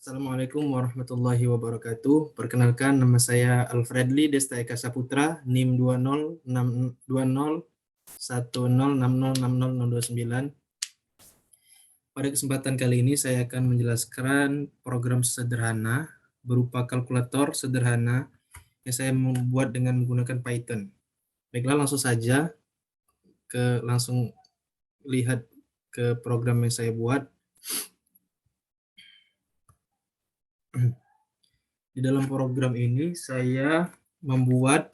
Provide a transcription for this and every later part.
Assalamualaikum warahmatullahi wabarakatuh. Perkenalkan, nama saya Alfredli Desta Eka Saputra, NIM 20101060606029. Pada kesempatan kali ini saya akan menjelaskan program sederhana berupa kalkulator sederhana yang saya membuat dengan menggunakan Python. Baiklah, langsung saja langsung lihat ke program yang saya buat. Di dalam program ini saya membuat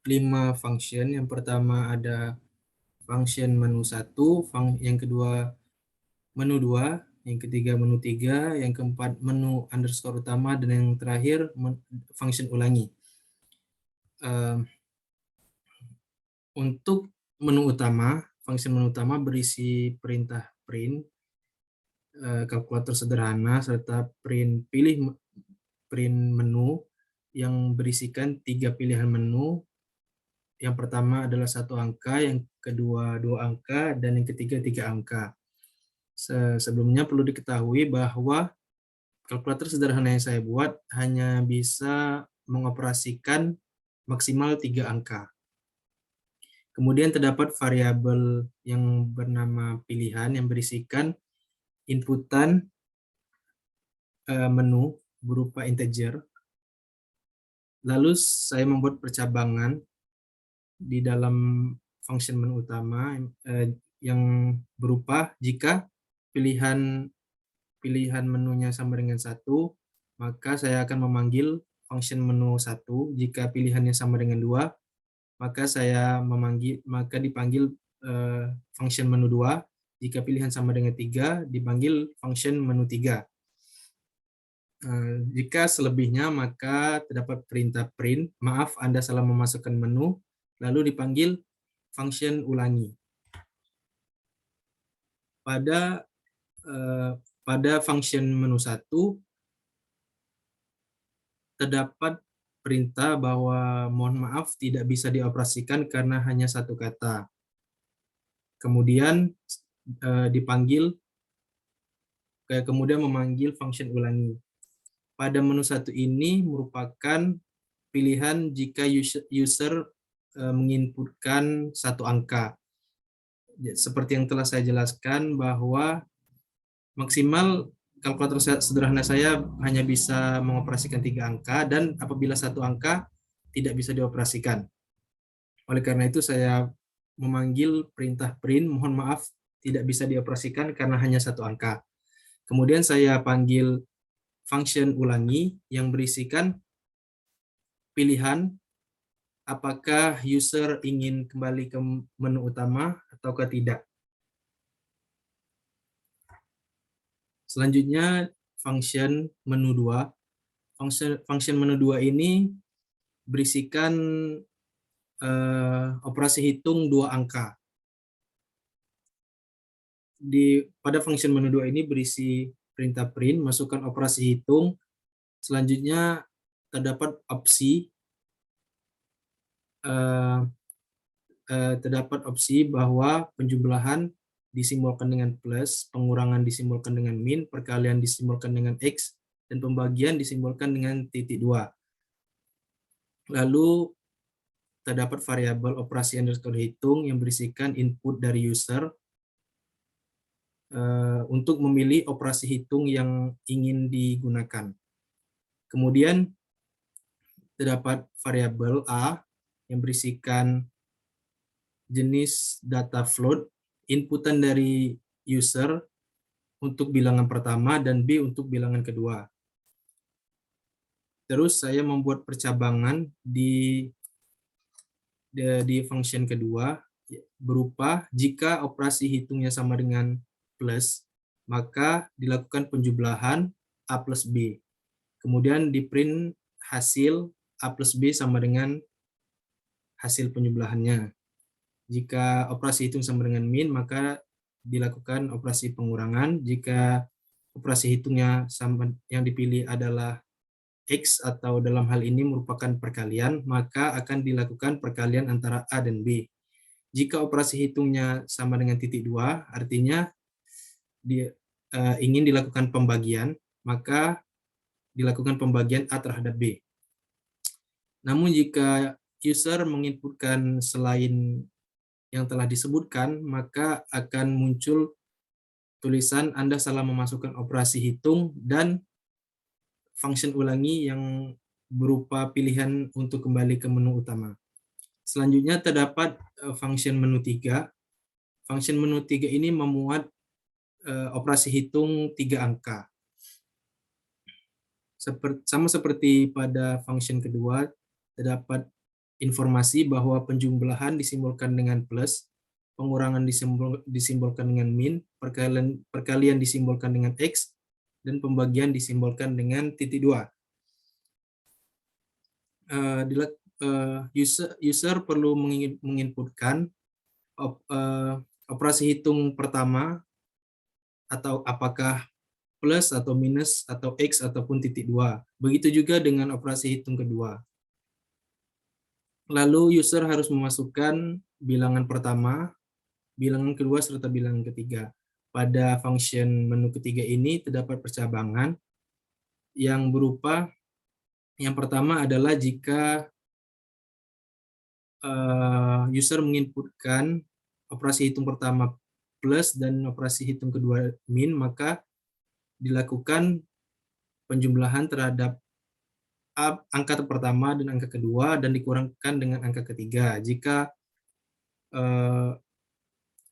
5 function. Yang pertama ada function menu 1, yang kedua menu 2, yang ketiga menu 3, yang keempat menu underscore utama, dan yang terakhir function ulangi. Untuk menu utama, function menu utama berisi perintah print, kalkulator sederhana, serta pilih print menu yang berisikan 3 pilihan menu. Yang pertama adalah 1 angka, yang kedua 2 angka, dan yang ketiga 3 angka. Sebelumnya perlu diketahui bahwa kalkulator sederhana yang saya buat hanya bisa mengoperasikan maksimal 3 angka. Kemudian terdapat variabel yang bernama pilihan yang berisikan inputan menu berupa integer. Lalu saya membuat percabangan di dalam function menu utama yang berupa jika pilihan menunya sama dengan 1, maka saya akan memanggil function menu 1. Jika pilihannya sama dengan 2, maka dipanggil function menu 2. Jika pilihan sama dengan 3, dipanggil function menu 3. Jika selebihnya, maka terdapat perintah print, maaf Anda salah memasukkan menu, lalu dipanggil function ulangi. Pada function menu 1 terdapat perintah bahwa mohon maaf tidak bisa dioperasikan karena hanya 1 kata. Kemudian memanggil function ulangi. Pada menu 1 ini merupakan pilihan jika user menginputkan 1 angka. Seperti yang telah saya jelaskan bahwa maksimal kalkulator sederhana saya hanya bisa mengoperasikan 3 angka, dan apabila 1 angka tidak bisa dioperasikan. Oleh karena itu saya memanggil perintah print, mohon maaf tidak bisa dioperasikan karena hanya 1 angka. Kemudian saya panggil function ulangi yang berisikan pilihan apakah user ingin kembali ke menu utama ataukah tidak. Selanjutnya function menu 2. Function menu 2 ini berisikan operasi hitung 2 angka. Pada function menu 2 ini berisi perintah print, masukkan operasi hitung. Selanjutnya terdapat opsi bahwa penjumlahan disimbolkan dengan plus, pengurangan disimbolkan dengan min, perkalian disimbolkan dengan x, dan pembagian disimbolkan dengan titik 2. Lalu terdapat variabel operasi underscore hitung yang berisikan input dari user untuk memilih operasi hitung yang ingin digunakan. Kemudian terdapat variabel a yang berisikan jenis data float, inputan dari user untuk bilangan pertama dan b untuk bilangan kedua. Terus saya membuat percabangan di function kedua berupa jika operasi hitungnya sama dengan plus, maka dilakukan penjumlahan a plus b. Kemudian di print hasil a plus b sama dengan hasil penjumlahannya. Jika operasi hitung sama dengan min, maka dilakukan operasi pengurangan. Jika operasi hitungnya yang dipilih adalah x, atau dalam hal ini merupakan perkalian, maka akan dilakukan perkalian antara a dan b. Jika operasi hitungnya sama dengan titik 2, artinya ingin dilakukan pembagian, maka dilakukan pembagian A terhadap B. Namun jika user menginputkan selain yang telah disebutkan, maka akan muncul tulisan Anda salah memasukkan operasi hitung dan function ulangi yang berupa pilihan untuk kembali ke menu utama. Selanjutnya terdapat function menu 3. Function menu 3 ini memuat operasi hitung 3 angka. Sama seperti pada function kedua, terdapat informasi bahwa penjumlahan disimbolkan dengan plus, pengurangan disimbolkan dengan min, perkalian disimbolkan dengan X, dan pembagian disimbolkan dengan titik 2. User perlu menginputkan operasi hitung pertama, atau apakah plus atau minus atau X ataupun titik 2. Begitu juga dengan operasi hitung kedua. Lalu user harus memasukkan bilangan pertama, bilangan kedua, serta bilangan ketiga. Pada function menu ketiga ini terdapat percabangan yang berupa, yang pertama adalah jika user menginputkan operasi hitung pertama plus dan operasi hitung kedua min, maka dilakukan penjumlahan terhadap angka pertama dan angka kedua dan dikurangkan dengan angka ketiga. Jika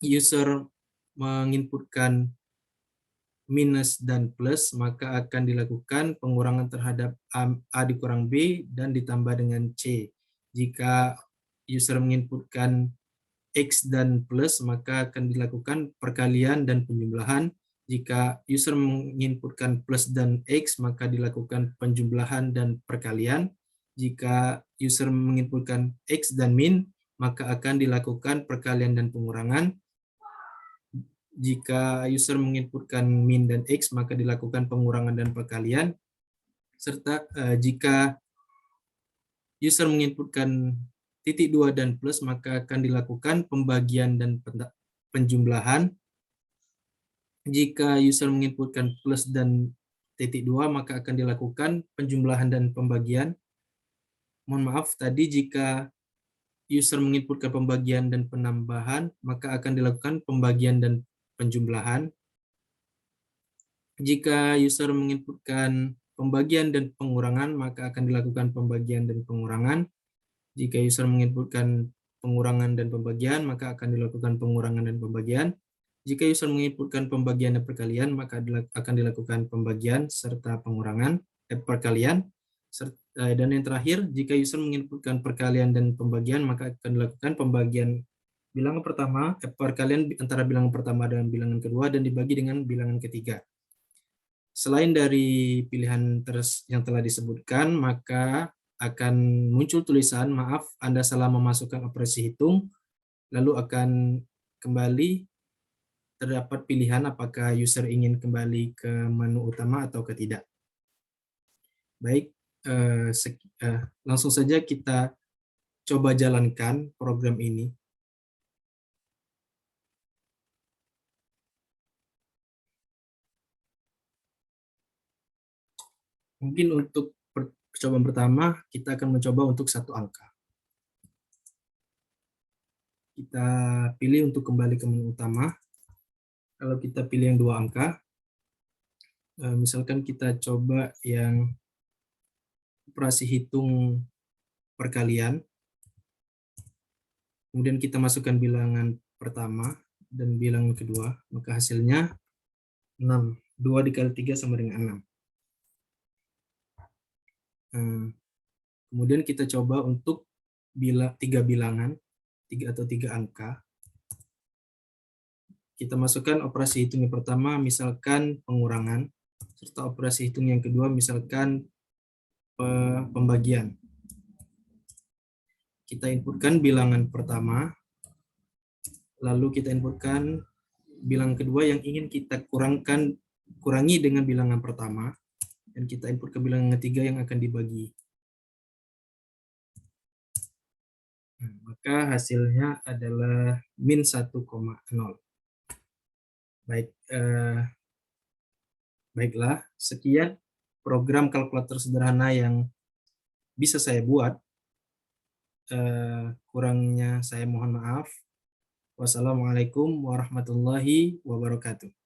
user menginputkan minus dan plus, maka akan dilakukan pengurangan terhadap A dikurang B dan ditambah dengan C. Jika user menginputkan X dan plus, maka akan dilakukan perkalian dan penjumlahan. Jika user menginputkan plus dan X, maka dilakukan penjumlahan dan perkalian. Jika user menginputkan X dan min, maka akan dilakukan perkalian dan pengurangan. Jika user menginputkan min dan X, maka dilakukan pengurangan dan perkalian. Serta jika user menginputkan titik 2 dan plus, maka akan dilakukan pembagian dan penjumlahan. Jika user menginputkan plus dan titik 2, maka akan dilakukan penjumlahan dan pembagian. Mohon maaf, tadi jika user menginputkan pembagian dan penambahan, maka akan dilakukan pembagian dan penjumlahan. Jika user menginputkan pembagian dan pengurangan, maka akan dilakukan pembagian dan pengurangan. Jika user menginputkan pengurangan dan pembagian, maka akan dilakukan pengurangan dan pembagian. Jika user menginputkan pembagian dan perkalian, maka akan dilakukan pembagian serta pengurangan, perkalian. Dan yang terakhir, jika user menginputkan perkalian dan pembagian, maka akan dilakukan pembagian bilangan pertama, perkalian antara bilangan pertama dan bilangan kedua, dan dibagi dengan bilangan ketiga. Selain dari pilihan yang telah disebutkan, maka akan muncul tulisan, maaf, Anda salah memasukkan operasi hitung, lalu akan kembali terdapat pilihan apakah user ingin kembali ke menu utama atau tidak. Baik, langsung saja kita coba jalankan program ini. Mungkin untuk percobaan pertama, kita akan mencoba untuk satu angka. Kita pilih untuk kembali ke menu utama. Kalau kita pilih yang 2 angka, misalkan kita coba yang operasi hitung perkalian, kemudian kita masukkan bilangan pertama dan bilangan kedua, maka hasilnya 6. 2 dikali 3 sama dengan 6. Kemudian kita coba untuk 3 bilangan, 3 atau 3 angka. Kita masukkan operasi hitung yang pertama, misalkan pengurangan, serta operasi hitung yang kedua, misalkan pembagian. Kita inputkan bilangan pertama, lalu kita inputkan bilangan kedua yang ingin kita kurangi dengan bilangan pertama, dan kita input ke bilangan ketiga yang akan dibagi. Maka hasilnya adalah min 1,0. Baik, Baiklah, sekian program kalkulator sederhana yang bisa saya buat. Kurangnya saya mohon maaf. Wassalamualaikum warahmatullahi wabarakatuh.